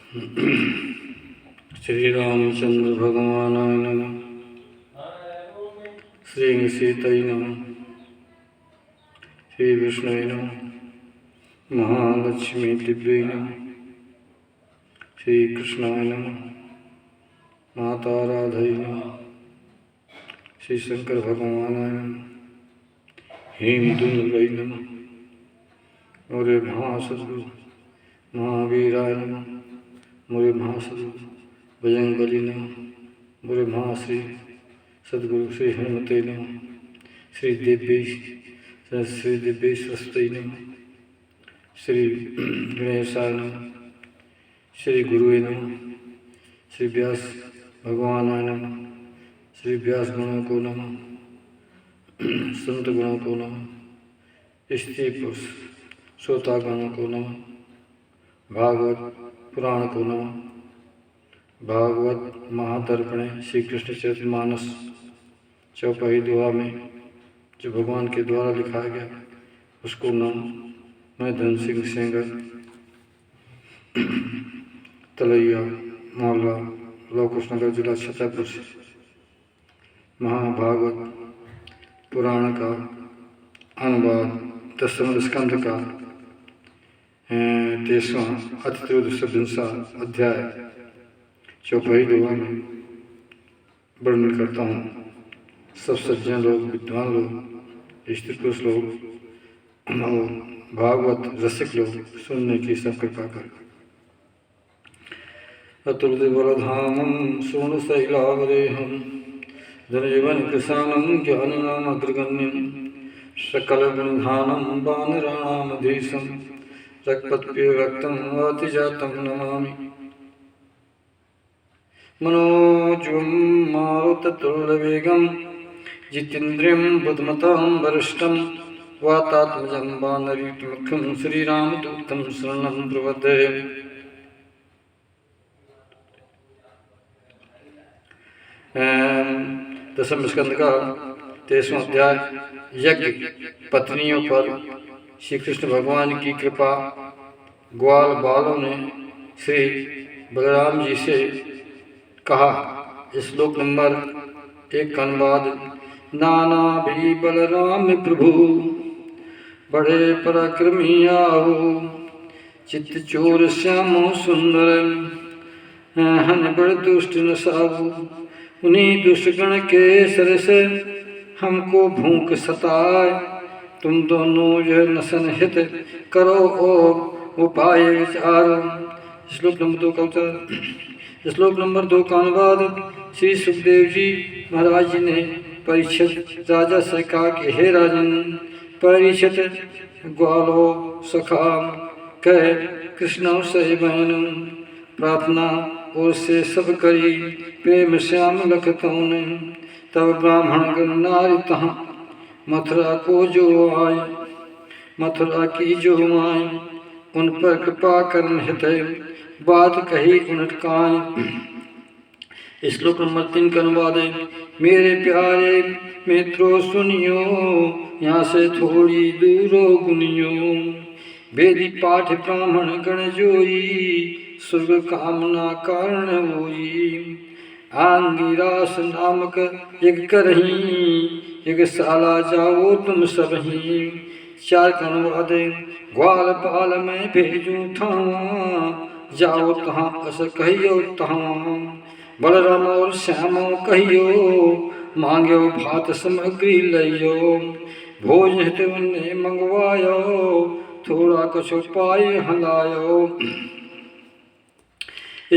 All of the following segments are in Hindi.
श्री रामचंद्र भगवानाय नमः। श्री सीताय नमः। श्री विष्णुवे नमः। महालक्ष्मी दिव्यै नमः। श्री कृष्णाय नमः। माता राधाय नमः। श्री शंकर भगवानाय नमः। हेमदुंदुभै नमः। मोरे महासद्गुरु महावीराय नमः। मोरे महासद्गुरु बजरंगबली नमः। मोरे महाश्री सद्गुरु श्री हनुमते नमः। श्री दिव्य सरस्वती नमः। श्री गणेशाय नमः। श्री गुरुवे नमः। श्री व्यास भगवानाय नमः। श्री व्यास गणों को नमः। संत गणों को नमः। स्त्री पुरुष श्रोता गणों को नमः। भागवत पुराण को नमः। भागवत महादर्पणे श्री कृष्ण चरितमानस चौपाई दुआ में जो भगवान के द्वारा लिखा गया उसको नमः। मैं धन सिंह सेंगर तलैया मोहल्ला लोकुशनगर जिला छतरपुर से महाभागवत पुराण का अनुवाद 10वें स्कंध का 23वां अतित्रयोदश अध्याय चौपाई दुआ में वर्णन करता हूँ। सब सज्जन लोग, विद्वान लोग, स्त्री पुरुष लोग और भागवत रसिक लोग सुनने की सब कृपा करें। अतुलबलधामं सोनशैलावरेहं धनजीवन कृशानं ज्ञानिनामग्रगण्यं सकलगुणधानं वानराणामधीशं रक्तप्यव्यक्तं वातिजातं नमामि। मनोजं मारुततुल्यवेगं जितेन्द्रियं बुद्धिमतां वरिष्ठं वातात्मजं वानरयुतमुख्यं श्रीरामदूतं शरणं प्रपद्ये। दसम स्कंद का 23वां अध्याय यज्ञ पत्नियों पर श्री कृष्ण भगवान की कृपा। ग्वाल बालों ने श्री बलराम जी से कहा। श्लोक नंबर 1 का अनुवाद। नाना भी बलराम प्रभु बड़े पराक्रमी आओ चित्त चोर श्यामो सुंदर हन बड़ दुष्ट न साबू। उन्हीं दुष्टगण के सर से हमको भूख सताए। तुम दोनों यह नसन हित करो और उपाय विचारो। श्लोक नंबर 2 का उत्तर। श्लोक नंबर 2 का अनुवाद। श्री सुखदेव जी महाराज जी ने परीक्षित राजा से कहा कि हे राजन, परीक्षित ग्वालो सखा कह कृष्ण से बहन प्रार्थना और से सब करी प्रेम श्याम लखतों ने। तब ब्राह्मण गण नारी तहाँ मथुरा को जो आए, मथुरा की जो आए उन पर कृपा करन हित बात कही उनटकाए। श्लोक नंबर 3 का अनुवाद है। मेरे प्यारे मित्रों सुनियो, यहाँ से थोड़ी दूरो गुनियो। वेदी पाठ ब्राह्मण गण जोई, स्वर्ग कामना कारण होई। आंगिरास नामक यज्ञ करही, यज्ञशाला जाओ तुम सबही। 4 का अनुवाद है। ग्वाल पाल में भेजूं थावा, जाओ तहाँ अस कहियो तहाँ। बलराम और श्यामो कहियो, मांग्यो भात सामग्री लइयो। भोज हित उन्हें मंगवायो, थोड़ा कुछ पाए हलायो।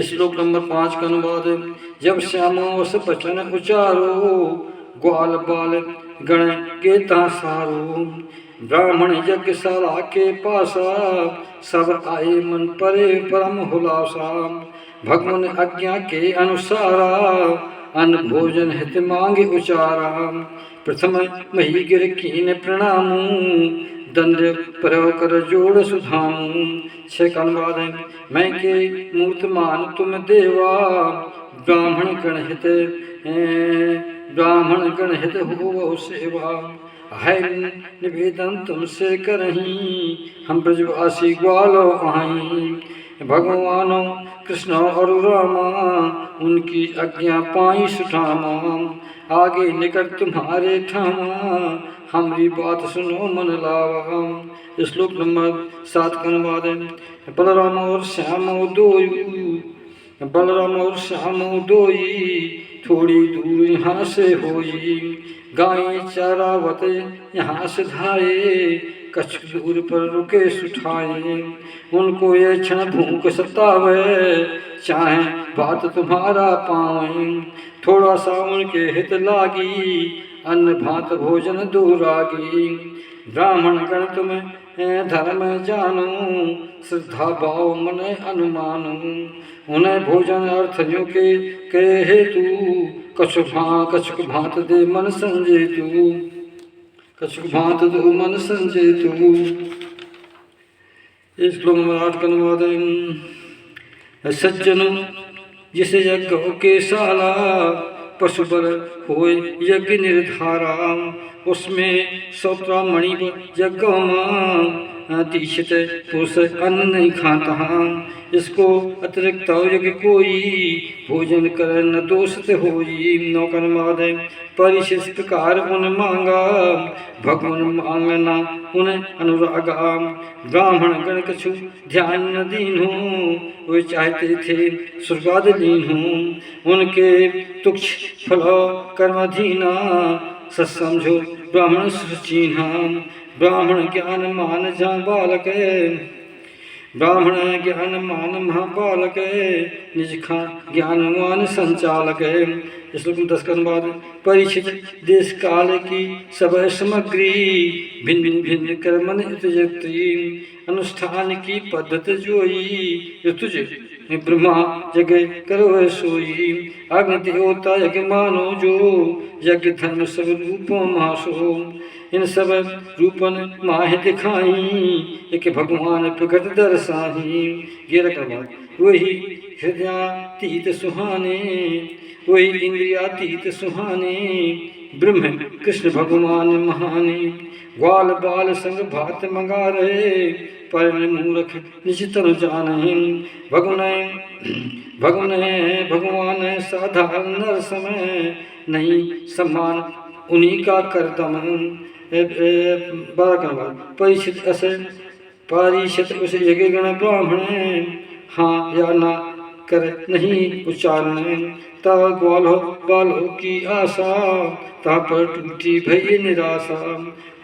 श्लोक नंबर 5 का अनुवाद है। जब श्यामो स बचन उचारो, ग्वाल बाल गण के तासारो। ब्राह्मण यज्ञशाला के पासा, सब आए मन परे परम हुलासा। भगवान आज्ञा के अनुसारा, अन्न भोजन हित मांगे उचारा। प्रथम मही गिर कीन प्रणामू, दंड परव कर जोड़ सुधामू। 6 का अनुवाद है। मैं के मूर्तमान तुम देवा, ब्राह्मण गण हित हो सेवा। है निवेदन तुमसे करही, हम ब्रजवासी ग्वालो आई। भगवानों कृष्ण और रामा उनकी आज्ञा पाई सुठामा आगे निकट तुम्हारे थामा हमारी बात सुनो मन लावा। श्लोक नंबर 7 का अनुवाद है। बलराम और श्याम दोई बलराम और श्याम दोई थोड़ी दूर यहाँ से होई गाय चारावत यहाँ से धाये कछ दूर पर रुके सुठाए उनको ये क्षण भूख सतावे चाहे बात तुम्हारा पावे थोड़ा सा उनके हित लागी अन्न भात भोजन दूरागी ब्राह्मण गण तुम धर्म जानो श्रद्धा भाव मन अनुमानो उन्हें भोजन अर्थयों के हेतु कछुक भात दे मन संजय तू कछुक भात दो मन संजय तू। इस श्लोक में 8 का अनुवाद है। सज्जनों जिसे यज्ञ के साला पशु बल होए यज्ञ निर्धारा उसमें सौत्रा मणि यज्ञ दीक्षित पुरुष अन्न नहीं खाता इसको अतिरिक्त यज्ञ कोई भोजन कर न दोषित होई। नौकरमाद परिशिष्ट प्रकार उन मांगा भगवान मांगना उन्हें अनुरागा ब्राह्मण गण कछु ध्यान न दीन हो वे चाहते थे स्वर्गाद लीन हो उनके तुक्ष फल कर्माधीना सत्समझो ब्राह्मण सुचीन्हा ब्राह्मण ज्ञान मान जा बालक ब्राह्मण ज्ञान मान महाबालक निज खा ज्ञानवान संचालक। श्लोक 10 का अनुवाद। परीक्षित देश काल की सब सामग्री भिन्न भिन्न कर्मन यत्री अनुष्ठान की पद्धति जोई ऋतुज ब्रह्मा यज्ञ करो सोई अग्नि देवता यज्ञ मानो जो यज्ञ धर्म सब रूपों मासो इन सब रूपन माह दिखाई एक भगवान प्रकट दर्शाही। 11 का वही हृदयातीत सुहाने वही इंद्रियातीत सुहाने ब्रह्म कृष्ण भगवान महाने ग्वाल बाल संग भात मंगा रहे पर मूर्ख निश्चितन जाने भगवान साधारण नर समय नहीं सम्मान उन्हीं का करदम। 12 का परिषद उसे यज्ञ गण ब्राह्मण हाँ या ना कर नहीं उच्चारण ता ग्वालो बालो की आशा ता पर टूटी भई निराशा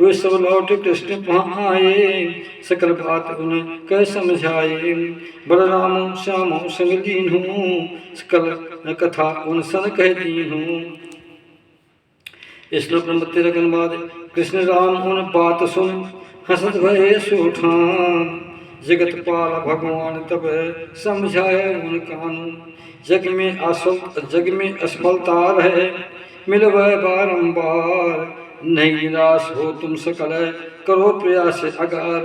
वे सब लौट कृष्ण वहाँ आए सकल बात उन कह समझाए बलराम श्यामो संग दीन हूँ सकल कथा उन सन कह दीन हूँ। श्लोक नंबर 13 के अनुवाद। कृष्ण राम उन बात सुन हसत भये सोठान जगत पाल भगवान तब समझाए उन कान जग में असफलता रहे मिलवे बारंबार नहीं निराश हो तुम सकल करो प्रयास अगार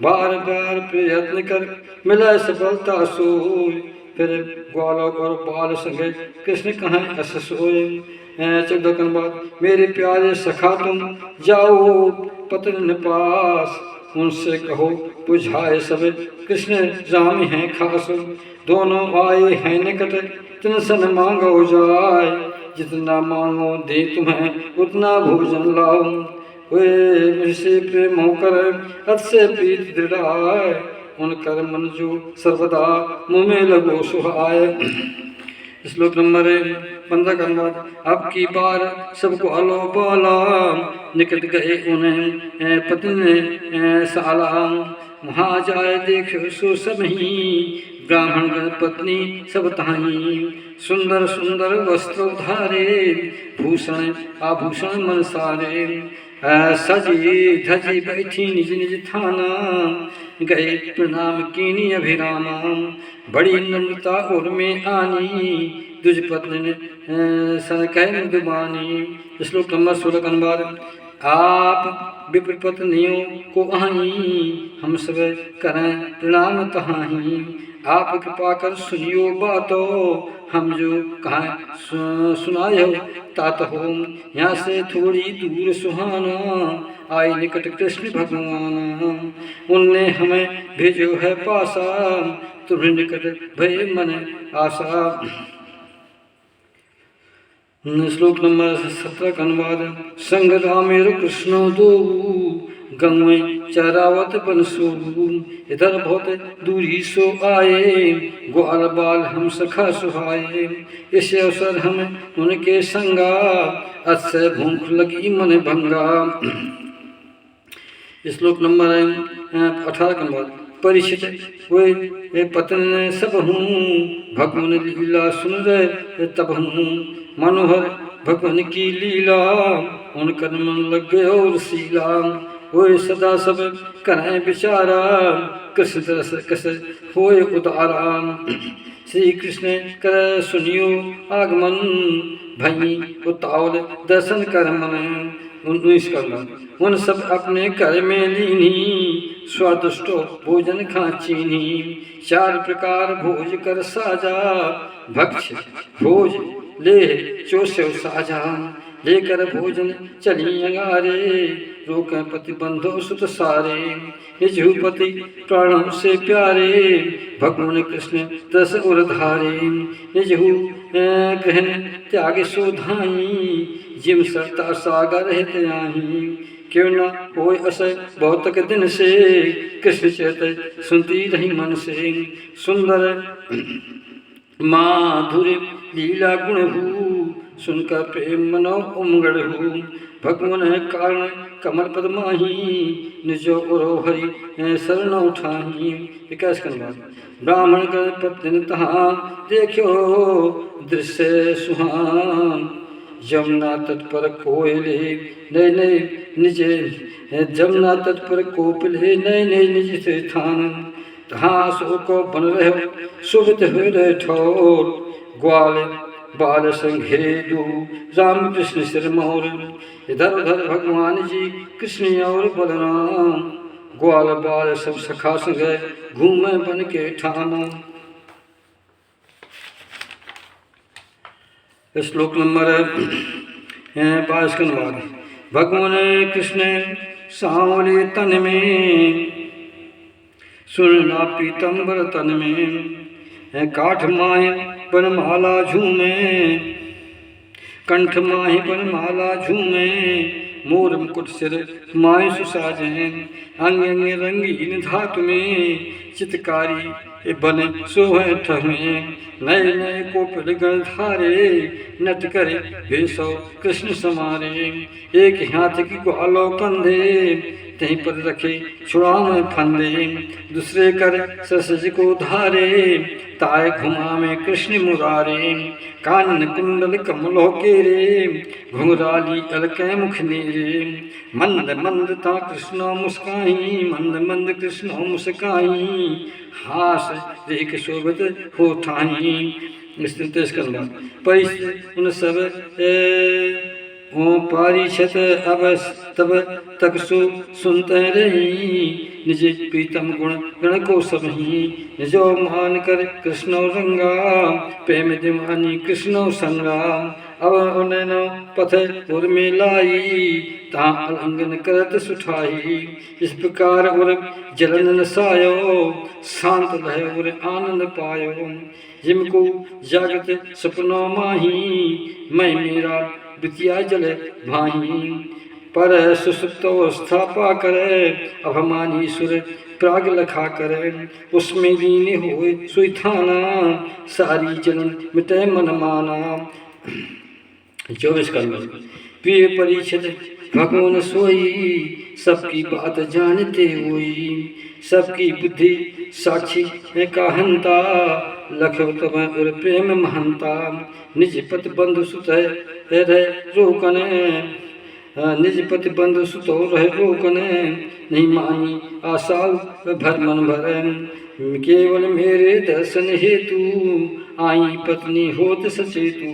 बार बार प्रयत्न कर मिले सफलता सोई फिर ग्वालों और बाल संगे कृष्ण कहाँ अस सोए। 14 के बाद मेरे प्यारे सखा तुम जाओ पत्न पास उनसे कहो बुझाए सब कृष्ण राम हैं खास दोनों आए हैं निकट तिनसन मांगो जाए जितना मांगो दे तुम्हें उतना भोजन लाओ वे मुझसे प्रेम होकर अत से प्रीत दृढ़ाए उन कर मन जो सर्वदा मुँह में लगो सुहाए। श्लोक नंबर 15 का अनुवाद। अब की बार सबको अलो बोला निकट गए उन्हें पत्नी साला वहाँ जाए देखो सो सब ही ब्राह्मण पत्नी सब ताही सुंदर सुंदर वस्त्र धारे भूषण आभूषण मन सारे सजी धजी बैठी निज निज थाना गए प्रणाम कीनी अभिरामा बड़ी नम्रता और में आनी दुज पत्नी ने सन कह मृदुबानी। श्लोक नंबर 16 का अनुवाद। आप विप्र पत्नियों को आई हम सब करें प्रणाम तहाही आप कृपा कर सुनियो बातो हम जो कहाँ सुनायो तात हो यहाँ से थोड़ी दूर सुहाना आए निकट कृष्ण भगवान उनने हमें भेजो है पासा तुम्हें निकट भय मन आशा। श्लोक नंबर 17 का अनुवाद। संग रामेर कृष्ण दो गंगे चरावत बनसो। इधर बहुत दूरी सो आए ग्वाल बाल हम सखा सुहाए। इस अवसर हम उनके संगा अस्य भूख लगी मन भंगा। श्लोक नंबर 18 का अनुवाद। परिचित वे पतन सब हूँ भगवान लीला सुन रहे तब हूँ। मनोहर भगवान की लीला उनकर मन लग गए और शीला। वो सदा सब करें विचारा कृष्ण तरस कस होए उदारा। श्री कृष्ण कर सुनियो आगमन भई उतावल दर्शन कर मन। 19 का उन सब अपने कर में लीनी स्वादिष्टो भोजन खाचीनी। 4 प्रकार भोज कर साजा भक्ष भोज ले चोस्यो साजा। लेकर भोजन चली अंगारे रोकें पति बंधो सुत सारे। निजपति प्राणों से प्यारे भगवान कृष्ण दस उर धारे। निजहु गहन त्याग सोधाई जिम सरता सागर हित आही। क्यों न होय असय बहुत के दिन से कृष्ण चरित सुनती रही मन से। सुंदर माधुर्य लीला गुण हूँ सुनकर प्रेम मनो उमगढ़ हूँ। भगवान कारण कमल पद माही निजो उरो हरि शरण उठाही। 21 का अनुवाद। ब्राह्मण गण पत्नी तहाँ देखो दृश्य सुहान। जमुना तट पर कोयले नए नए निजे जमुना तट पर कोपले नए नए निज स्थान। तहाँ सो को बन रहे सुबित हुए रहे ठोर। ग्वाल बाल संघिरे दू राम कृष्ण सिर मोर। इधर उधर भगवान जी कृष्ण और बलराम ग्वाल बाल सब सखा संग घूमे बन के ठाना। श्लोक नंबर 22 का अनुवाद। भगवान कृष्ण सांवले तन में सुनना पीतम्बर तन में। काठ माहे बनमाला झूमे कंठ माहे बनमाला झूमे। मोर मुकुट सिर माय सुसाजे अंग अंग रंगीन धातु में। चितकारी बन सोहे ठमे नए नए कोपिल गण धारे। नट करे भेसो कृष्ण समारे। एक हाथ की ग्वालो कंधे तहीं पर रखे छुड़ाव फंदे। दूसरे कर ससज को धारे ताय घुमा में कृष्ण मुरारे। कानन कुंडल कमलो केरे घुंघराली अलकै मुख नेरे। मंद मंद ता कृष्ण मुस्काई मंद मंद कृष्ण मुस्काई। हास रेख शोभित हो ठाई। उन सब पारिछत अब तब तक सो सुनते रही। निज प्रीतम गुण गण को सबही। निजो मान कर कृष्ण रंगा प्रेम दीवानी कृष्ण संगा। अब उन्हें पथ उर में लाई ता अलंघन करत सुठाई। इस प्रकार उर जलन सायो शांत रहे उर आनंद पायो। जिमको जागृत सपनों माही मैं मेरा विद्या जल भाही। पर सुसुप्त अवस्था पा करे अभमानी सुर प्राग लखा करे। उसमें लीन होए सुई थाना सारी जलन मिटे मन माना। 24 का प्रिय परीक्षित भगवान सोई सबकी बात जानते हुई। सबकी बुद्धि साक्षी का हंता लखो तब उर प्रेम महंता। निज पति बंधु सुत रहे रोकने निज पति बंधु सुत रहे रोकने। नहीं मानी आशा भर मन भर। केवल मेरे दर्शन हेतु आई पत्नी होत सचेतु।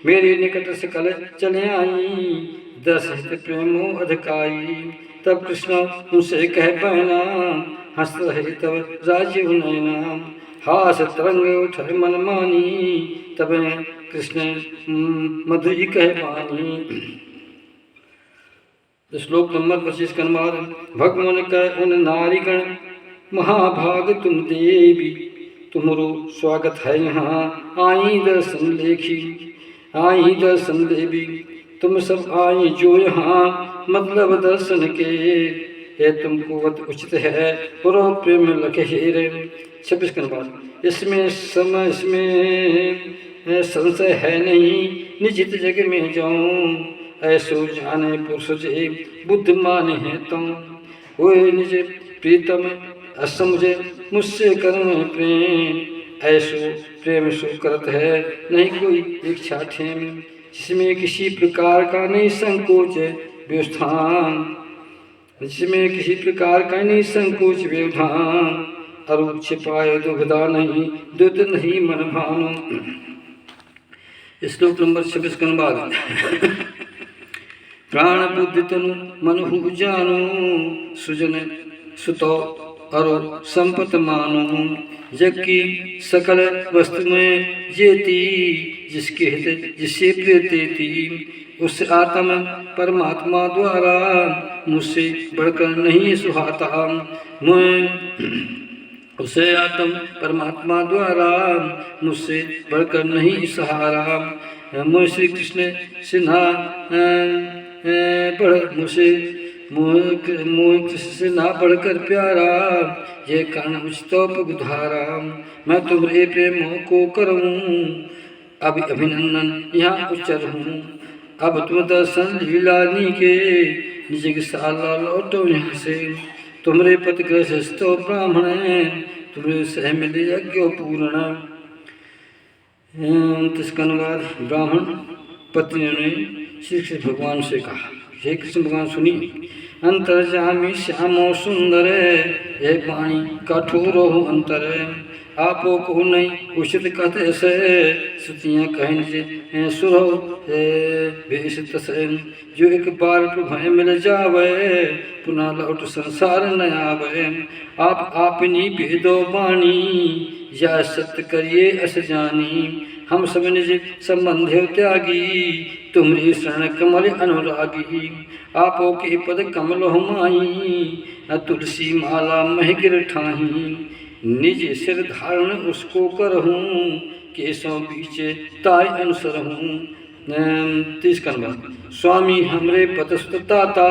मेरे निकट सकल चले आई दस हित प्रेमो अधिकाई। तब कृष्ण उनसे कह बहना हंस रहे तब राजीव नैना। हास तरंग उठ मन मानी तब कृष्ण मधुरी कह बानी। श्लोक नंबर 25 का अनुवाद। भगवान कह उन नारीगण महाभाग तुम देवी तुम्हारो स्वागत है यहाँ। आई दर्शन लेखी आई दर्शन देवी, तुम सब आई जो यहाँ मतलब दर्शन के। ये तुमको वत उचित है पुरो प्रेम लखे हेरे। 26 के बाद इसमें समय इसमें संशय है नहीं, निजित जग में जाऊं ऐसो जाने पुरुष जे बुद्ध माने है तुम। वो निज प्रीतम असमझे मुझसे करें प्रेम, ऐसो प्रेम सो करत है नहीं कोई इच्छा ठेम। जिसमें किसी प्रकार का नहीं संकोच व्यवस्थान, जिसमें किसी प्रकार का नहीं संकोच व्यवधान। अरूप छिपाए दुविधा नहीं दुत नहीं मन भानो। श्लोक नंबर 26 के बाद प्राण बुद्धि तनु मन हु जानो, सुजन सुतो अरो संपत मानो। जग की सकल वस्तु में जेती, जिसके हित जिससे प्रीति थी उस आत्म परमात्मा द्वारा मुझसे बढ़कर नहीं सुहाता। मैं उसे आत्म परमात्मा द्वारा मुझसे बढ़कर नहीं सहारा। मुझ श्री कृष्ण सिन्हा बढ़ मुझसे मोह से ना बढ़कर प्यारा, ये कारण उचितोप गुधारा। मैं तुम्हारे प्रेम को करूँ अब अभिनंदन यहाँ उच्चर हूँ। अब तुम दर्शन लीलानी के निज साला लौटो यहाँ से। तुम्हारे पति ग्रस्तो ब्राह्मण तुम्हारे सह मिले यज्ञ पूर्ण। 29 का अनुवाद। ब्राह्मण पत्नियों ने श्री कृष्ण भगवान से कहा, हे कृष्ण भगवान सुनिए। अंतर्जामी श्यामो सुंदर यह वाणी कठोर हो अंतर। आपो को नहीं उचित कहते से श्रुतियाँ कहने सुरो भेष तसे। जो एक बार प्रभु मिल जावे पुनः लौट संसार न आवे। आप आपनी भेदो वाणी या सत्य करिए अस जानी। हम सब निज संबंध त्यागी तुम्हारी शरण कमल अनुरागी। आपो के पद कमल हमाई न तुलसी माला मह गिर ठाही। निज सिर धारण उसको करहूँ केसों बीचे ताय अनुसर हूँ। 30 का अनुवाद। स्वामी हमरे पतस्तता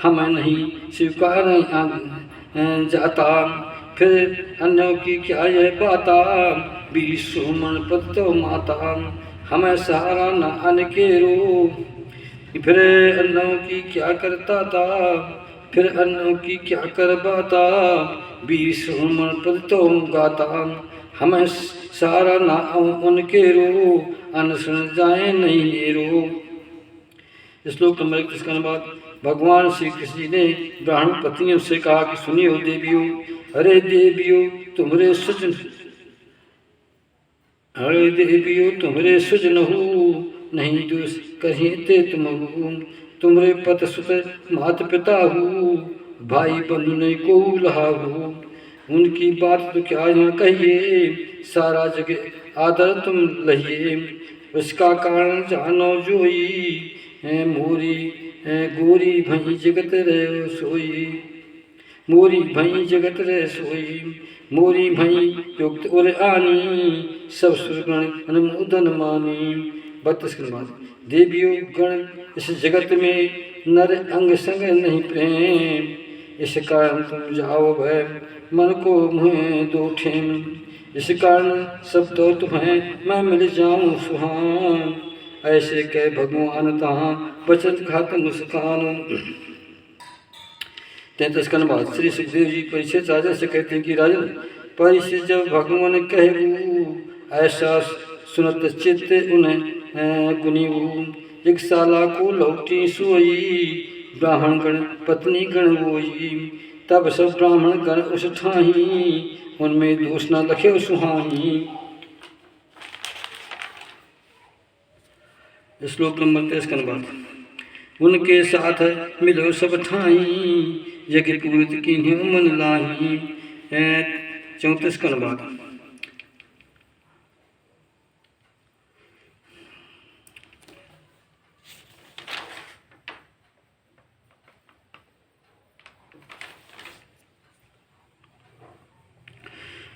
हम नहीं स्वीकार जाता। फिर अन्यों की क्या यह बाता, विश्व मन पद तो माता। हमें सहारा न अन के रो, फिर अन्नों की क्या करता था। फिर अन्नों की क्या करवाता, विश्व मन पद तो गाता। हमें सहारा न उनके रो, अनशन जाए नहीं नेरो। श्लोक नंबर 21 का अनुवाद। भगवान श्री कृष्ण जी ने ब्राह्मण पत्नियों से कहा कि सुनियो देवियों, अरे देवियों तुम्हारे सजन, अरे देवियों तुम्हारे सजन हो नहीं दोष कहीं ते तुम हो। तुम्हारे पत सुत मात पिता हो, भाई बंधु ने को लहा हो। उनकी बात तो क्या यहाँ कहिए, सारा जग आदर तुम लहिए। उसका कारण जानो जोई, मोरी गोरी भई जगत रे सोई। मोरी भई जगत रे सोई, मोरी भई युक्त उर आनी। सब सुरगण अनुमोदन मानी। 32 के बाद। देवियों गण इस जगत में नर अंग संग नहीं प्रेम। इस कारण तुम जाओ भय मन को मुँह दो ठेम। इस कारण सब तो तुम्हें मैं मिल जाऊं सुहान। ऐसे कह भगवान तहाँ बचत घात मुस्कान। 33 का अनुवाद। श्री सुखदेव जी परीक्षित राजा से कहते हैं कि राजन, परीक्षित जब भगवान कहू ऐसा सुनत चित्त उन्हें गुनीऊ। एक साला को लौटी सोई, ब्राह्मण गण पत्नी गण होई। तब सब ब्राह्मण गण उस ठाही, उनमें दोष न लखे सुहाई। श्लोक नंबर 23 का अनुवाद। उनके साथ मिलो सब ठाई, यज्ञ पूरित की मन लाही। 34 का अनुवाद।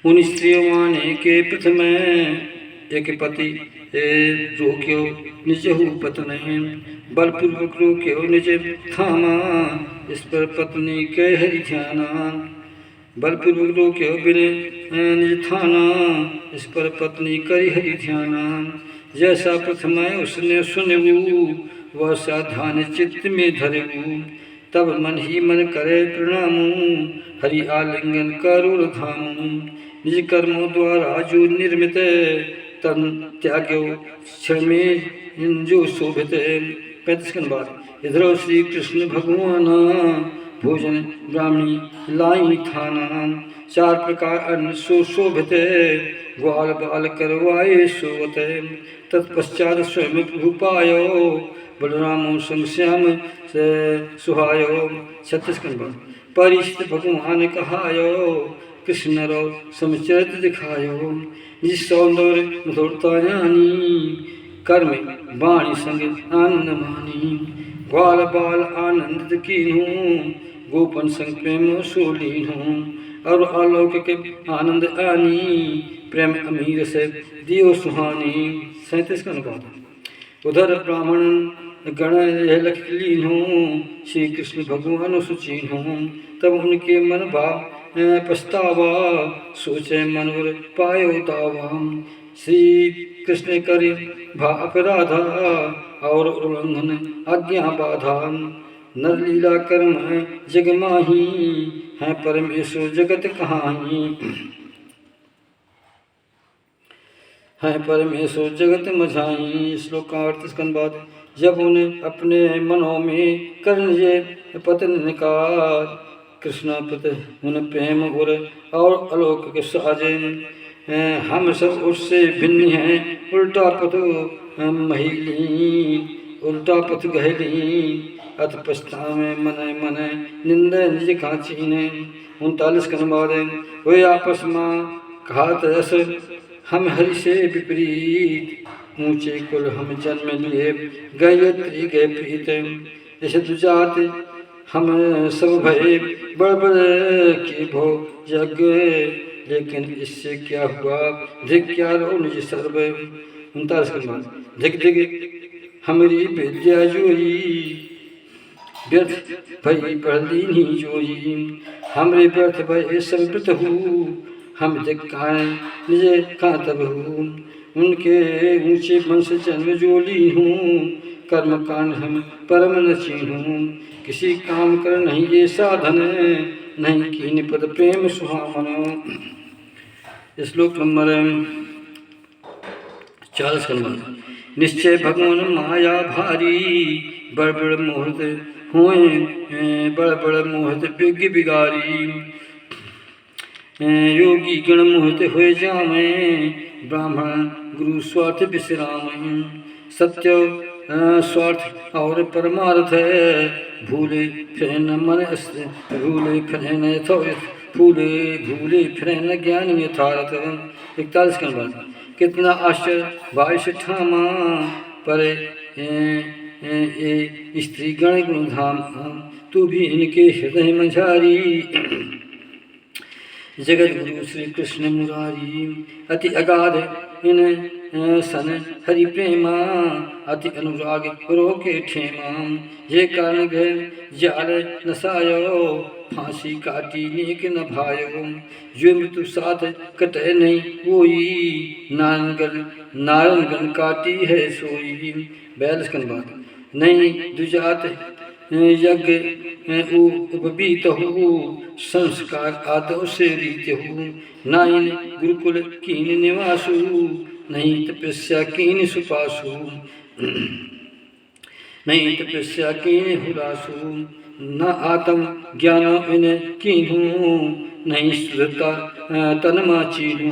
उन स्त्रियों माने के प्रथम एक पति रोक्यो निजहु पत्न बलपूर्वक रोक्यो निज थामा, इस पर पत्नी के हरि ध्याना। बलपूर्वक रोक्यो बिने निज थाना, इस पर पत्नी करी हरि ध्याना। जैसा प्रथम उसने सुनऊ, वह साधान चित्त में धरऊ। तब मन ही मन करे प्रणामू, हरि आलिंगन करुण धामू। निज कर्मों द्वारा जो निर्मित, तन त्याग्यो क्षण में जो शोभित। 35 के बाद इधर श्री कृष्ण भगवान भोजन ब्राह्मणी लाई थाना। 4 प्रकार अन्न शोभित, ग्वाल बाल करवाए सोवत। तत्पश्चात स्वयं प्रभु पायो, बलरामो संग श्याम से सुहायो। 36 के बाद परिचित भगवान कहायो, कृष्ण रो समचरित दिखायो। जिस सौंदर्य मधुरता जानी, कर्म वाणी संग आनंद मानी। ग्वाल बाल आनंद कीन्हू, गोपन संग प्रेम सोलीन्हू। और अलौकिक आनंद आनी, प्रेम अमीर से दियो सुहानी। 37 का अनुवाद। उधर ब्राह्मण गण यह लख लीन्हू, श्री कृष्ण भगवान सुचीन्हू। तब उनके मन भाव पछतावा, सोचे मनोर पायो दावा। श्री कृष्ण करी भा अपराधा, और उल्लंघन आज्ञा बाधा। नर लीला कर्म जग माही, है परमेश्वर जगत कहाही। है परमेश्वर जगत मझाई। श्लोक का 38 के बाद जब उन्हें अपने मनों में कर्ण ये पतन निकार, कृष्ण पत उन प्रेम उर और अलौकिक साजे। हम सब उससे भिन्न हैं, उल्टा पथ महिली, उल्टा पथ गहली। अत पछतावे मने मने, निंदा निज काचीने। 39 के अनुवाद। वे आपस में घात रस, हम हरि से विपरीत। ऊंचे कुल हम जन्म लिए, गायत्री गए प्रीत। जैसे दुजात हम सब भय, बड़ बड़ के भो जग। लेकिन इससे क्या हुआ, धिक्यारो निज सर्व। 39 के बाद धिक धिक हमारी विद्या जोई, व्यर्थ भई पढ़ली नहीं जोई। हमरे व्यर्थ भय सब व्रत हूँ, हम धिक्कार निजे कातब हूँ। उनके ऊंचे वंश जन्म जोली हूँ, कर्म कांड हम परम नची हूँ। किसी काम कर नहीं ये साधन, नहीं कीन पद प्रेम सुहामन। श्लोक नंबर 40 का अनुवाद। निश्चय भगवान माया भारी, बड़ बड़ मोहित होए, बड़ बड़ मोहित विज्ञ बिगारी। योगी गण मोहित होए जावे, ब्राह्मण गुरु स्वार्थ विश्राम। सत्य स्वार्थ और परमार्थ है, भूले फिर न मन अस्त्र, भूले फिर न भूले फिर न ज्ञान यथार्थ। 41 का अनुवाद। कितना आश्चर्य 22 ठामा, पर स्त्री गण गुणधाम। तू भी इनके हृदय मझारी, जगत गुरु श्री कृष्ण मुरारी। अति अगाध इन सन हरि प्रेमा, अति अनुराग रोके ठेमा। ये कारण गए जाल नसायो, फांसी काटी नेक न भायो। जो मृत्यु साथ कटे नहीं कोई, नारनगन काटी है सोई। 42 का अनुवाद। नहीं दुजात यज्ञ उपबीत हो, संस्कार आदव से रीत हो। नाइन गुरुकुल कीन निवासु, नहीं तपस्या कीन सुपासु। नहीं तपस्या कीन हुलासु, न आत्म ज्ञान इन कीन्हू। नहीं शुद्धता तन माचीनू,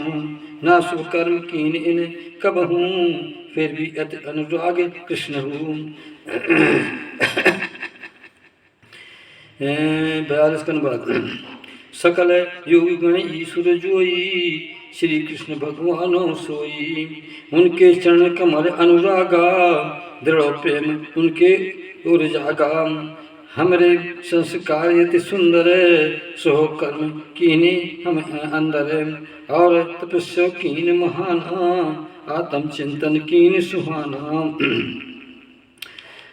न सुकर्म कीन इन कबहू। फिर भी अति अनुराग कृष्ण हूँ। 42 का अनुवाद। सकल योगी गण ईश्वर जोई, श्री कृष्ण भगवान सोई। उनके चरण कमल अनुरागा, दृढ़ प्रेम उनके उर जागा। हमरे संस्कार यति सुंदर सो कर्म कीने हम अंदर और तपस्या कीन महाना आत्म चिंतन कीन सुहाना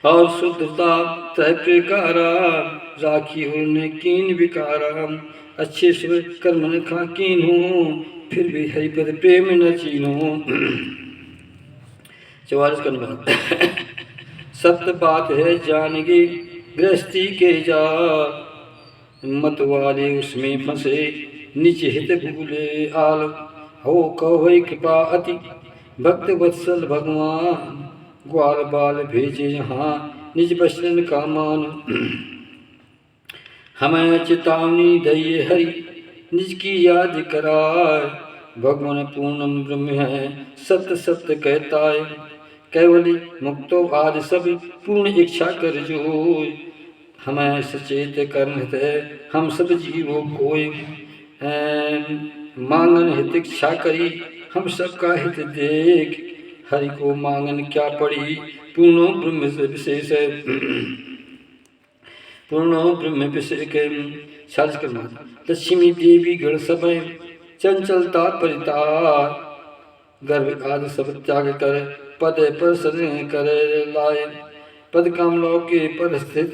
और शुद्धता तय प्रकारा राखी उन्हें कीन विकारा अच्छे से कर्म न खा कीन हूँ फिर भी हरिपद प्रेम न चीनो 44 कर्म सत्य बात है जानगी गृहस्थी के जा मत वाले उसमें फंसे निज हित भूले आल हो कहो कृपा अति भक्त वत्सल भगवान ग्वाल बाल भेजे यहाँ निज वचन का मान हमें चेतावनी दइए हरि निज की याद कराए भगवान पूर्णम ब्रह्म है सत्य सत्य कहता है केवल मुक्तो आदि सब पूर्ण इच्छा कर जो हमें सचेत कर्ण है हम सब जीवों कोई मांगन हित इच्छा करी हम सबका हित देख हरि को मांगन क्या पड़ी पूर्णो ब्रह्म से विशेष है पूर्णो ब्रह्म विशेष के साज करना लक्ष्मी देवी गण सब चंचलता परितार गर्भ आदि सब त्याग कर पद पर शरण करे लाए पद कमलों के पर स्थित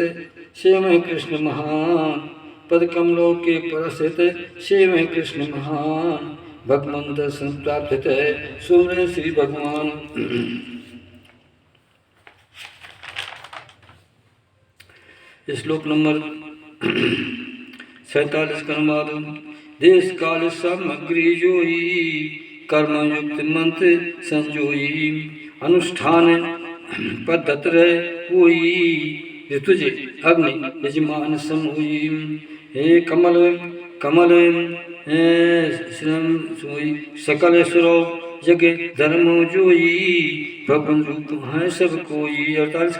शिव कृष्ण महान पद कमलों के पर स्थित शिव कृष्ण महान भगवान दर्शन प्राप्त है सुमरे श्री भगवान श्लोक नंबर 47 कर्माद देश काल सामग्री जोई कर्म युक्त मंत्र संजोई अनुष्ठान पद्धत रहे कोई ऋतुज अग्नि यजमान समोई हे कमल कमल श्रम सोई सकल सुरो जग धर्म जोई भगवान रूप है सब कोई 48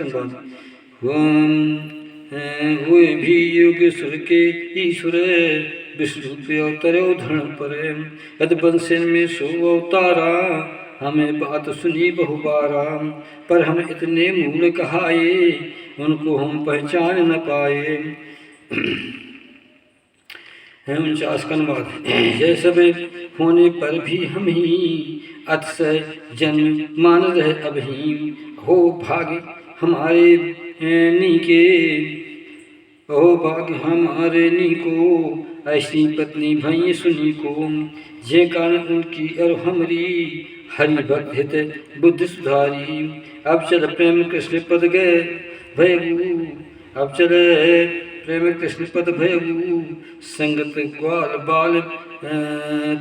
हुए भी योग सुर के ईश्वर विष्णु पे अवतरो धर्म पर यद बंसन में सो अवतारा हमें बात सुनी बहुबारा पर हम इतने मूल कहाए उनको हम पहचान न पाए 49 कन्वाद ये सब होने पर भी हम ही अतिशय जन्म मान रहे अभी हो भाग्य हमारे नीके हो भाग्य हमारे नीको ऐसी पत्नी भई सुनी को जे कारण उनकी और हमारी हरि भक्त हित बुद्धि सुधारी अब चल प्रेम कृष्ण पद गए भयगु अब चले प्रेम कृष्ण पद भयगु संगत ग्वाल बाल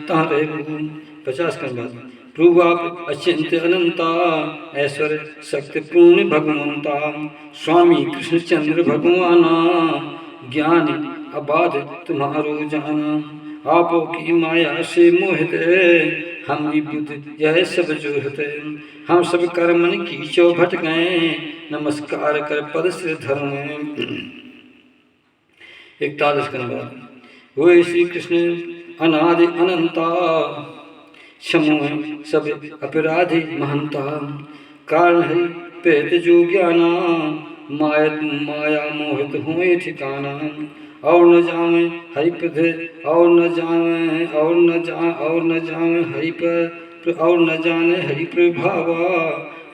तारे 50 का बाद प्रभु आप अचिंत्य अनंता ऐश्वर्य शक्ति पूर्ण भगवंता स्वामी कृष्णचंद्र भगवाना ज्ञान अबाध तुम्हारो जाना आपो की माया से मोहित हम बुद्ध यह सब जो है हम सब कर्मन की चौभट गए नमस्कार कर पद से धर्म 41 का बाद वो श्री कृष्ण अनादि अनंता क्षमो सब अपराधी महंता कारण है पेत जो ज्ञाना माया मोहित हुए ठिकाना और न जावे हरि पद और न जावे हरि पर और न जाने हरि प्रभावा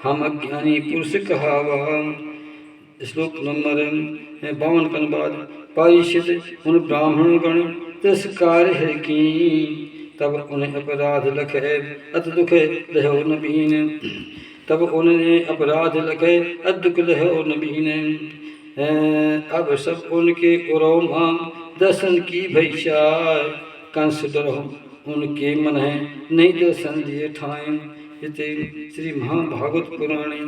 हम अज्ञानी पुरुष कहावा श्लोक नंबर 52 के बाद परिचित उन ब्राह्मण गण तिरस्कार है की तब उन्हें अपराध लखे अत दुख लहो नबीन तब उन्हें अपराध लखे अत दुख लहो नबीन अब सब उनके उरोमा दर्शन की भैषाय कंस डरो उनके मन है नहीं दर्शन दिए ठाएं इति श्री महाभागवत पुराणे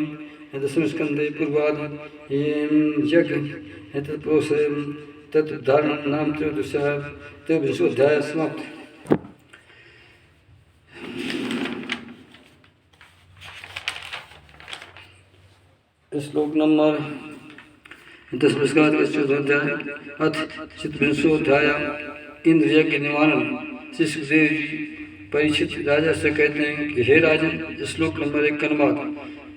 10वें स्कंदे पूर्वाद यज्ञ तत्पुरुष तत्धारण नाम त्रयोदश अध्याय समाप्त। श्लोक नंबर 10 अध्याय अथ चित्तविंशोध्याय इंद्र यज्ञ निवारण। श्री सुखदेव जी परीक्षित राजा से कहते हैं कि हे राजन, श्लोक नंबर 1 कन्वाद।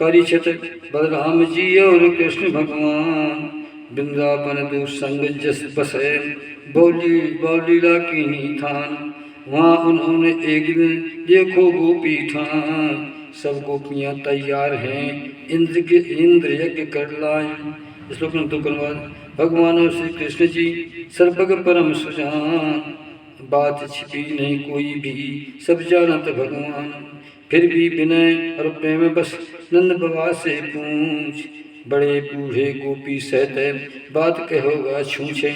परीक्षित बलराम जी और कृष्ण भगवान वृंदावन दो संग जस बसे, बौलीला की थान। वहाँ उन्होंने एक दिन देखो गोपी ठान, सब गोपियाँ तैयार हैं इंद्र यज्ञ कर लाए। श्लोक नंबर 2 अनुवाद। भगवान श्री कृष्ण जी सर्वज्ञ परम सुजान, बात छिपी नहीं कोई भी सब जानत भगवान। फिर भी विनय और प्रेम बस नंद बाबा से पूछ, बड़े बूढ़े गोपी सहते बात कहोगा छूछे।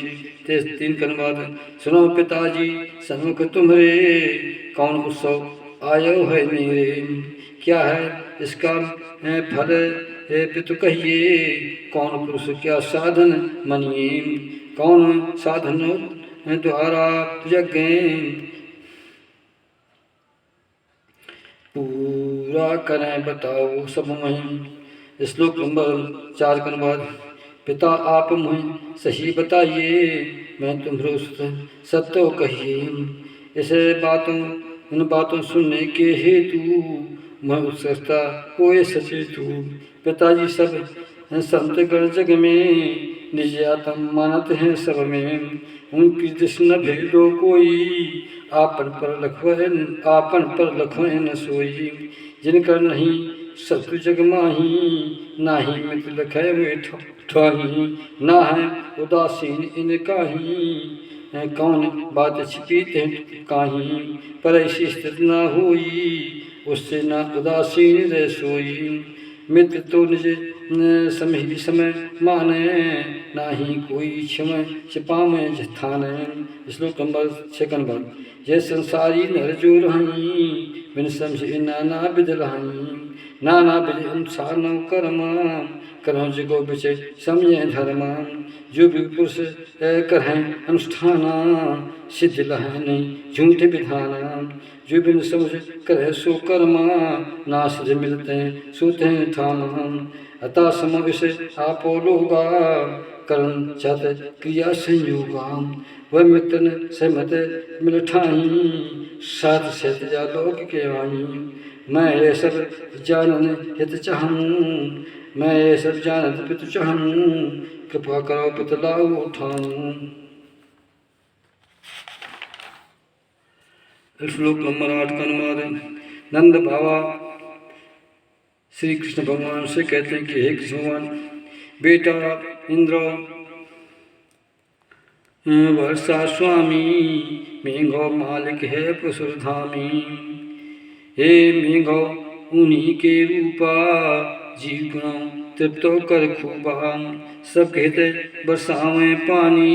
3 का अनुवाद। सुनो पिताजी सन्मुख तुम्हारे, कौन उत्सव आयो है मेरे, क्या है इसका फल है पितु कहिए, कौन पुरुष क्या साधन मनिए, कौन साधन द्वारा यज्ञ पूरा करें बताओ सब मुझे। श्लोक नंबर 4 का अनुवाद। पिता आप मुझे सही बताइए, मैं तुम्हारो सत्य कहिए। इन बातों सुनने के हेतु मैं उत्सुकता कोई सचेतु। पिताजी सब संत गण जग में निज आत्म मानत हैं सब में, उनकी दृष्टि न भेदो कोई, आपन पर लखों न सोई। जिनकर नहीं सत्य जग माही, नाही मित्र लखै वे ठाही, ना है उदासीन इनका ही, कौन बात छिपी ते काही, पर ऐसी स्थिति न होई, उससे न उदासीन रह सोई। मित्र तो निज समय माने, नाही कोई क्षम छिपावे जथाने। श्लोक नंबर 6 का अनुवाद। ये संसारी नर जो रही, बिन समझे नाना विध रही, नाना विध अनुसार न कर्म जगो बिचे समझे धर्म। जो भी पुरुष करें अनुष्ठाना, सिद्ध लहे नहीं झूठे विधाना। जो बिन समझ करे सो कर्म, ना सिद्ध मिलते सोते हैं थाम। अतः समय से आपो लोगा, कर्म चाहते क्रिया संयोगा। वह मित्र सहमत मिल ठाही, साथ सहत जा लोग के आई। मैं ये सब जानन हित चाहूँ, मैं ये सब जानत पितु चाहूँ, कृपा करो पित लाओ उठाऊँ। श्लोक नंबर 8 का अनुवाद। नंद बाबा श्री कृष्ण भगवान से कहते हैं कि हे कृष्ण भगवान, बेटा इंद्र वर्षा स्वामी, मेघो मालिक है पुसुरधामी। हे मेघो उन्हीं के रूपा, जीव गुण तृप्तो कर खूबा। सब कहते बरसावें पानी,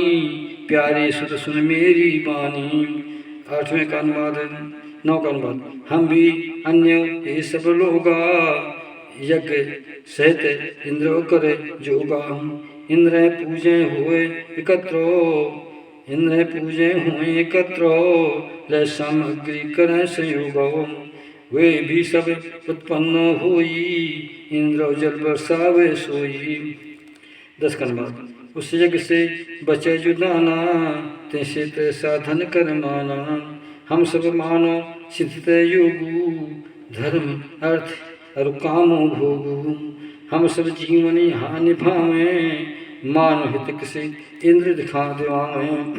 प्यारे सुध सुन मेरी बानी। 8वें का अनुवाद। 9 का अनुवाद। हम भी अन्य ये सब लोगा, यज्ञ सहते इंद्र करे जोगा। इंद्र पूजे हुए एकत्रो, ले सामग्री करें संयोग। वे भी सब उत्पन्न होई, इंद्र जल बरसावे सोई। 10 का अनुवाद। उस यज्ञ से बचे जो दाना, तैसे ते साधन कर माना। हम सब मानो सिद्ध योगु, धर्म अर्थ और कामो भोगु। हम सब जीवन यहाँ निभावें, मानो हित किसी इंद्र दिखा दिवावें।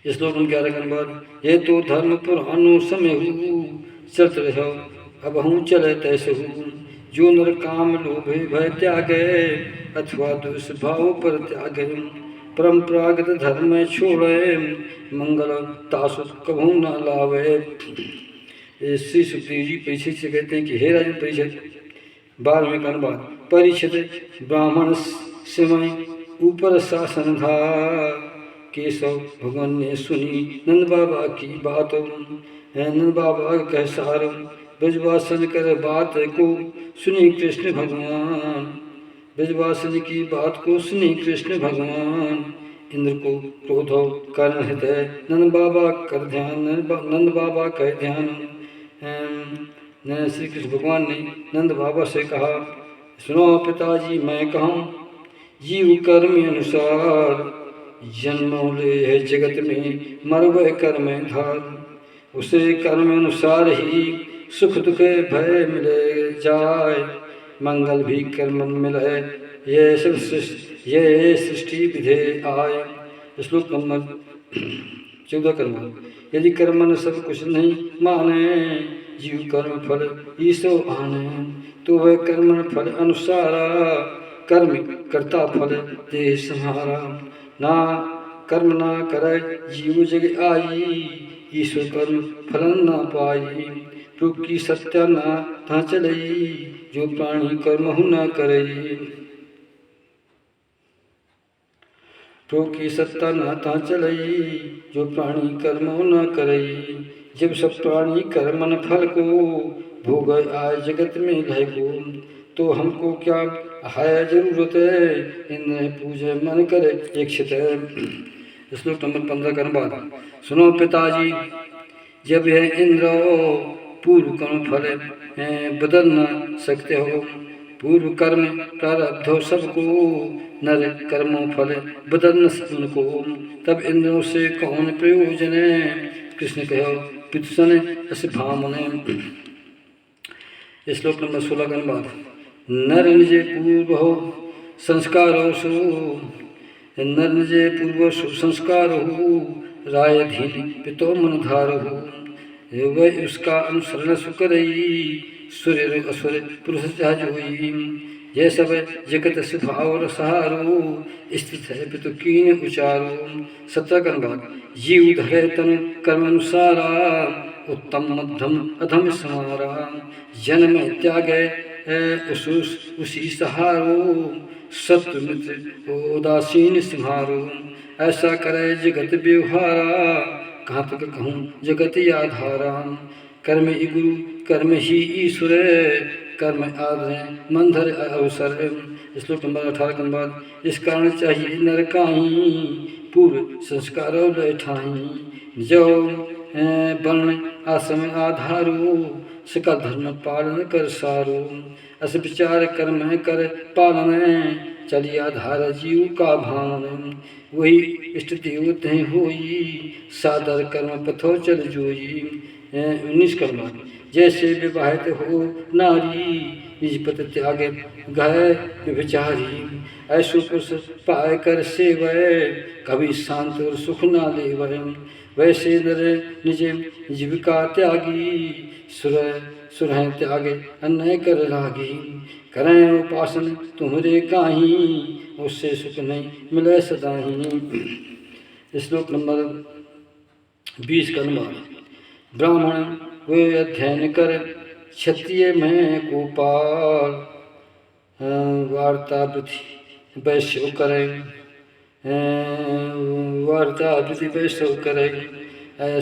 श्लोक 11 का अनुवाद। ये तो धर्म पुरानो समय हु, चलत रहो अब हूँ चले तैसे हूँ। जो नर काम लोभ भय त्यागे, अथवा दुष भाव पर त्यागे। परंपरागत धर्म छोड़े, मंगल तासु कभू न लावे। श्री सुखदेव जी परीक्षित से कहते हैं कि हे राजन परीक्षित, 12वें का अनुवाद। परीक्षित ब्राह्मण समय ऊपर शासन था, केशव भगवान ने सुनी नंद बाबा की बात। नंद बाबा कह सार, ब्रजवासन कर बात को सुनी कृष्ण भगवान। ब्रजवासन की बात को सुनी कृष्ण भगवान। इंद्र को क्रोधो कारण हृदय, नंद बाबा कर ध्यान। नंद बाबा कह ध्यान। श्री कृष्ण भगवान ने नंद बाबा से कहा, सुनो पिताजी मैं कहूँ, जीव कर्म अनुसार जन्मों ले है जगत में, मरवे कर्म धार। उसे कर्म अनुसार ही सुख दुख भय मिले जाए, मंगल भी कर्म मिले। ये सब ये सृष्टि विधे आय। श्लोक नंबर 14 कर्म। यदि कर्म न सब कुछ नहीं माने, जीव कर्म फल ईसो आने, तो वह कर्म फल अनुसारा, कर्म कर्ता फल दे संहारा। ना कर्म ना करे जीव जग आई, ईश्वर कर्म फलन ना पाई। प्रभु की सत्या ना था चलई, जो प्राणी कर्म न करई। प्रभु की सत्ता ना था चलई, जो प्राणी कर्म न करई। जब सब प्राणी कर्मन फल को, भोग आय जगत में लय को, तो हमको क्या है जरूरत है, इंद्र पूजे मन करे इच्छित है। श्लोक नंबर 15 कर्म बाद। सुनो पिताजी, जब यह इंद्र पूर्व कर्म फल बदल न सकते हो। पूर्व कर्म प्रारब्ध हो सबको, नर कर्मों फल बदल न उनको। तब इंद्रों से कौन प्रयोजन है, कृष्ण कहो पितुसन अस भामने। श्लोक नंबर 16 कर्म बाद। नर निजे पूर्व हो संस्कार सु, नर निजे पूर्व सुसंस्कार हो, राय धीन पितो मन धार हो। वह उसका अनुसरण सुकरई, सूर्य असुर पुरुष सहज होई। यह सब जगत स्वभाव सहारो, स्थित है पितु कीन उचारो। 17 कर्म बाद। जीव धरे तन कर्म अनुसारा, उत्तम मध्यम अधम समारा। जन्म त्यागे उसी सहारो, सत्य मित्र उदासीन सिंहारो। ऐसा करे जगत व्यवहारा, कहाँ तक कहूँ जगत आधारा। कर्म ही गुरु कर्म ही ईश्वर, कर्म आदर मंधर अवसर। श्लोक नंबर 18 कर्म बाद। इस कारण चाहिए नर काहीं, पूर्व संस्कार लैठाई। जो वर्ण आश्रम आधारो, सकल धर्म पालन कर सारो। अस विचार कर्म कर पालन, चली आधार जीव का भावन। वही इष्ट देवत होई, सादर कर्म पथो चल जोई। 19 कर्म। जैसे विवाहित हो नारी, निज पति त्यागे गए विचारी। ऐसो पुरुष पाए कर सेवय, कभी शांत और सुख ना लेवय। वैसे नर निज जीविका त्यागी, सुरह त्यागे अन्य कर लागी। करें उपासन तुम्हारे काहीं, उससे सुख नहीं मिले सदाही। श्लोक नंबर 20 कर्म। ब्राह्मण वे अध्ययन कर, क्षत्रिय में गोपाल। वार्ता वृद्धि वैश्य करें, वार्ता वृद्धि वैश्य करें,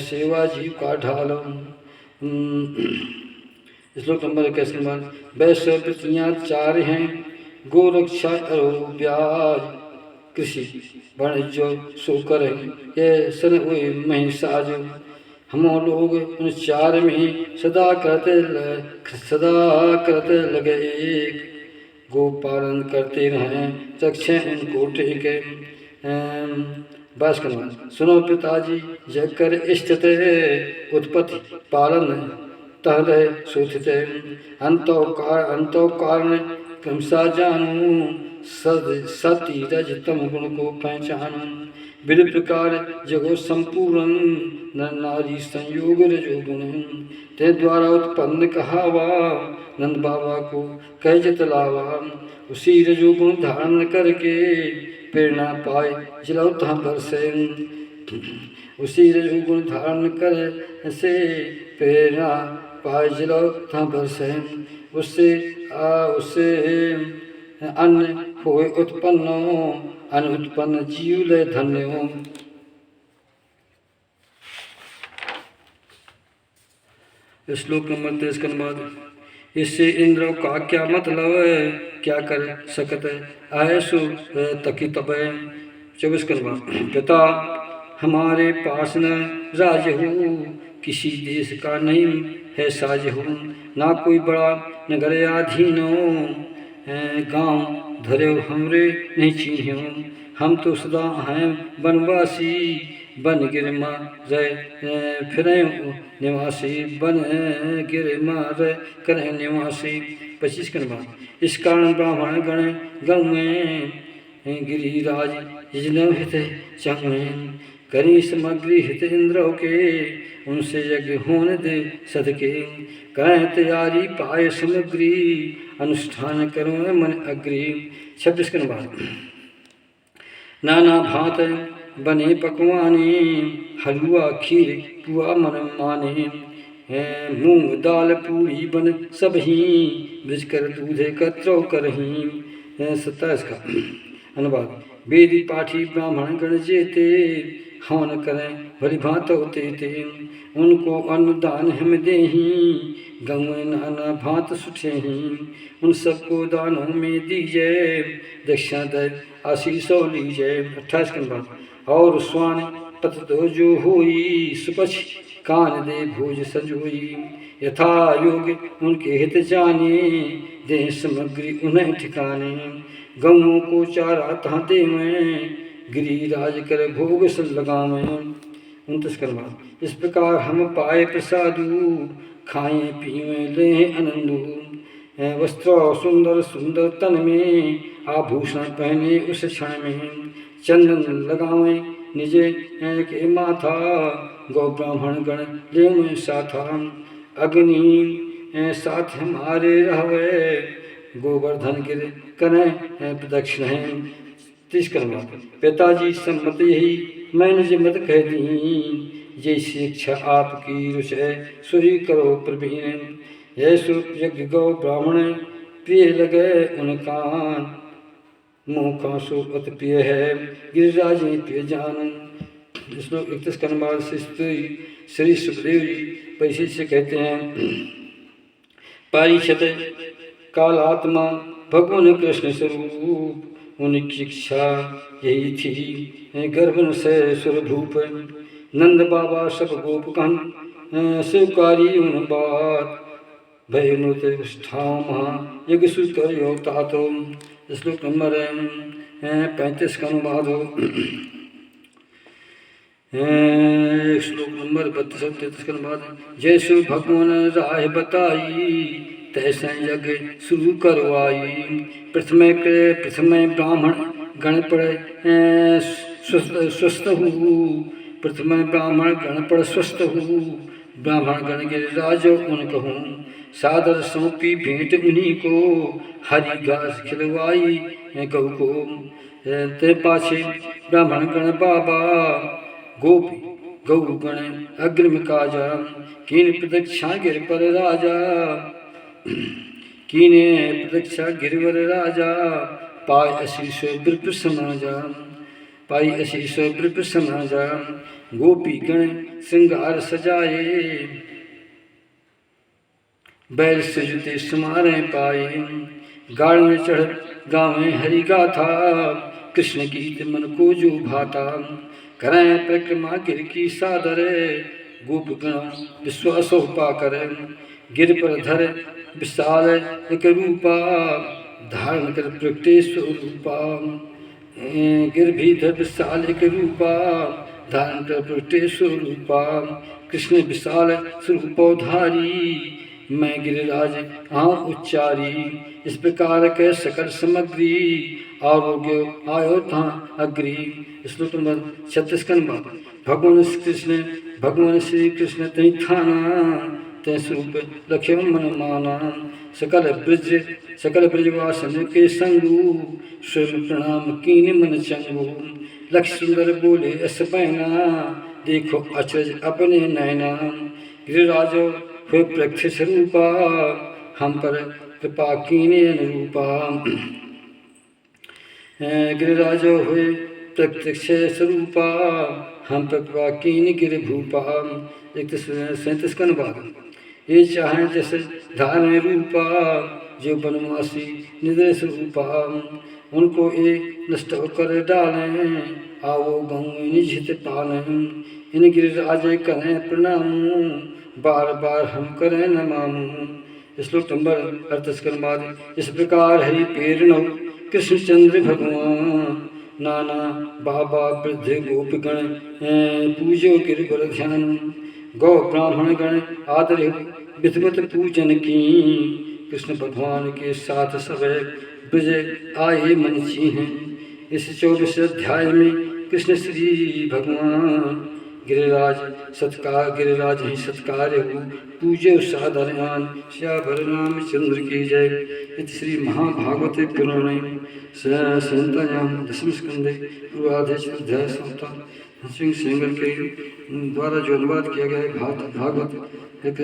सेवा जीव का ढाल। श्लोक नंबर 21। वैश्य वृत्तियाँ 4 हैं, गोरक्षा अरो ब्याज। कृषि वाणिज्य सो करें, ये सन हुए महिषाज। हम लोग उन 4 में सदा करते लगे एक। गो पालन करते रहें, चक्षें उनको टेके। 22 कर्म। सुनो पिताजी, जग कर स्थित उत्पत्ति पालन तहले सूथित। अंतो कारण क्रमशः जानू, सती रज तम गुण को पहचानू। विधि प्रकार जगो संपूर्ण, नर नारी संयोग रजोगुण। ते द्वारा उत्पन्न कहावा, नंद बाबा को कह जतलावा। उसी रजोगुण धारण करके, प्रेरणा पाए जिलाओ तहाँ पर से। उसी रजोगुण धारण कर से, प्रेरणा पाए जिलाओ तहाँ पर से। उससे अन्न होए उत्पन्न, अन्न उत्पन्न जीव ले धन्य हो। श्लोक नंबर 23 कर्म बाद। इससे इंद्र का क्या मतलब है, क्या कर सकते ऐसो तकी तब। 24 कर्म। पिता हमारे पास न राज हो, किसी देश का नहीं है साज हो। ना कोई बड़ा नगर अधीन हो, गाँव धरे हमरे नहीं चिन्हो। हम तो सदा हैं वनवासी, बन गिर रह फिरें निवासी। बन गिर रह करें निवासी। 25 कर्म। इस कारण ब्राह्मण गण में गिरिराज यजन हित चंगे करी समग्री हित इंद्र के उनसे यज्ञ होने दे सदके करें तैयारी पाए सामग्री अनुष्ठान करो मन अग्री। 26 के बाद नाना भात बने पकवाने हलवा खीर पुआ मन माने मूंग दाल पूरी बन सब ही ब्रज कर दूधे कत्रो करही। 27 का अनुवाद वेदी पाठी ब्राह्मण गण जेते हवन करें भली भांत होते थे उनको अन्नदान हम देही गौएं नाना भांत सुठे ही उन सबको दानों में दीजिए दक्षिणा दे आशीषों लीजिए। 28 के बाद और स्वान पत्र दो जो हुई सुपछ कान दे भोज संजोई यथा योग उनके हित जाने दे सामग्री उन्हें ठिकाने गौओं को चारा ताते में गिरिराज कर भोग सन लगावें। 29 के बाद इस प्रकार हम पाए प्रसादु खाएं पीवें लें आनंदु वस्त्र सुंदर सुंदर तन में आभूषण पहने उस क्षण में चंदन लगावें निजे के माथा गौ ब्राह्मण गण ले साथा अग्नि साथ हमारे रहवे गोवर्धन गिर करें प्रदक्षिण है। 30 के बाद पिताजी सम्मत यही मैंने जो मत कह दी ये शिक्षा आपकी रुच है सुरी करो प्रवीण यह यज्ञ गौ ब्राह्मण प्रिय लगे उन कान मुँह का शोक अति प्रिय है गिरिराज प्रिय जान। श्लोक 31 के अनुवाद से श्री सुखदेव जी पैसे से कहते हैं पारिषद कालात्मा भगवान कृष्ण स्वरूप उनकी इच्छा यही थी गर्भन से स्वरूप नंद बाबा सब गोपकन स्वीकारी उन बात भय नृत्य महा यज्ञ सुकर योगता तो। श्लोक नंबर 35 का अनुवाद हो। श्लोक नंबर 32-33 का अनुवाद जैसे भगवान राह बताई तैसे यज्ञ शुरू करवाई प्रथम ब्राह्मण गणपड़ स्वस्थ हूँ प्रथम ब्राह्मण गणपड़ स्वस्थ हूँ ब्राह्मण गण गिरिराज उन कहूँ सादर सौंपी भेंट उन्हीं को हरी घास खिलवाई गौ को ते पाछे ब्राह्मण गण बाबा गोपी गौ गण अग्रिम काजा कीन प्रदक्षा गिर पर राजा कीने प्रदक्षा गिरवर राजा पाय अशीष वृप समाजा पाई अशीष वृप समाजा गोपी गण श्रृंगार सजाए बैल सजते समारे पाए गाड़ में चढ़ गावे हरि गाथा कृष्ण गीत मन को जो भाता करें परिक्रमा गिर की सादर गोप गण विश्वास पा कर गिर पर धर विशाल एक रूपा धारण कर प्रगटे स्वरूपा गिर भी धर विशाल एक रूपा धारण कर प्रगटे स्वरूपा कृष्ण विशाल स्वरूपोधारी मैं गिरिराज हाँ उच्चारी इस प्रकार के सकल सामग्री आरोग्य आयो था अग्री। श्लोक नंबर 36 का अनुवाद भगवान श्री कृष्ण तई थाना तय स्वरूप लक्ष्य मन माना सकल ब्रजवासन के संगू स्वयं प्रणाम कीन मन चंगू लक्ष्य सुंदर बोले अस बहना देखो अचरज अपने नैना गिरिराजो हुए प्रत्यक्ष रूपा हम पर कृपा कीने अनुरूपा गिरिराजो हुए प्रत्यक्ष स्वरूपा हम पर कृपा कीन गिर भूपा। 37 का अनुवाद ये चाहें जैसे धारण रूपा जो बनवासी निद्र स्वरूपा उनको ये नष्ट कर डालें आओ गौ निजित पालें इन गिरिराज करें प्रणाम बार बार हम करें नमामु। श्लोक नंबर 38 के अनुवाद इस प्रकार हरि प्रेरणव कृष्णचंद्र भगवान नाना बाबा वृद्ध गोपगण पूजो गिरिवर ध्यान गौ ब्राह्मण गण आदर विधवत पूजन की कृष्ण भगवान के साथ सब ब्रज आए मन चीन इस 24 अध्याय में कृष्ण श्री भगवान गिरिराज ही सत्कार पूज्य साधारण श्यावर रामचंद्र की जय। इति श्री महाभागवत पुराणे संहितायां दशम स्कंदे पूर्वाध्याय संहिता सिंह सेंगर के द्वारा जो अनुवाद किया गया है भागवत एक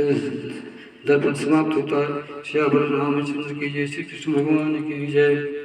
दर्पण समाप्त होता है। श्यावर रामचंद्र की जय। श्री कृष्ण भगवान की जय।